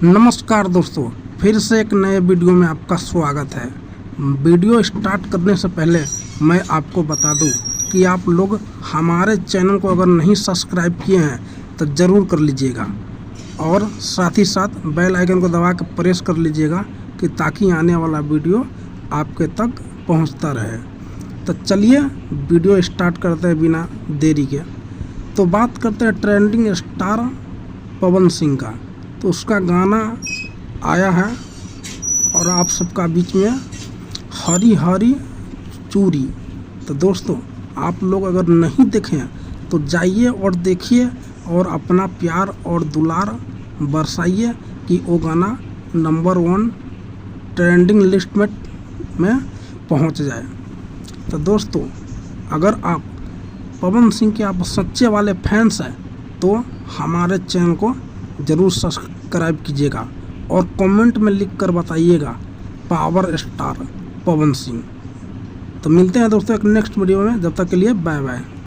नमस्कार दोस्तों, फिर से एक नए वीडियो में आपका स्वागत है। वीडियो स्टार्ट करने से पहले मैं आपको बता दूं कि आप लोग हमारे चैनल को अगर नहीं सब्सक्राइब किए हैं तो ज़रूर कर लीजिएगा और साथ ही साथ बेल आइकन को दबा कर प्रेस कर लीजिएगा कि ताकि आने वाला वीडियो आपके तक पहुंचता रहे। तो चलिए वीडियो स्टार्ट करते हैं बिना देरी के। तो बात करते हैं ट्रेंडिंग स्टार पवन सिंह का। तो उसका गाना आया है और आप सबका बीच में हरी हरी चूड़ी। तो दोस्तों, आप लोग अगर नहीं देखें तो जाइए और देखिए और अपना प्यार और दुलार बरसाइए कि वो गाना नंबर 1 ट्रेंडिंग लिस्ट में पहुंच जाए। तो दोस्तों, अगर आप पवन सिंह के आप सच्चे वाले फैंस हैं तो हमारे चैनल को ज़रूर सब्सक्राइब कीजिएगा और कमेंट में लिख कर बताइएगा पावर स्टार पवन सिंह। तो मिलते हैं दोस्तों एक नेक्स्ट वीडियो में, जब तक के लिए बाय बाय।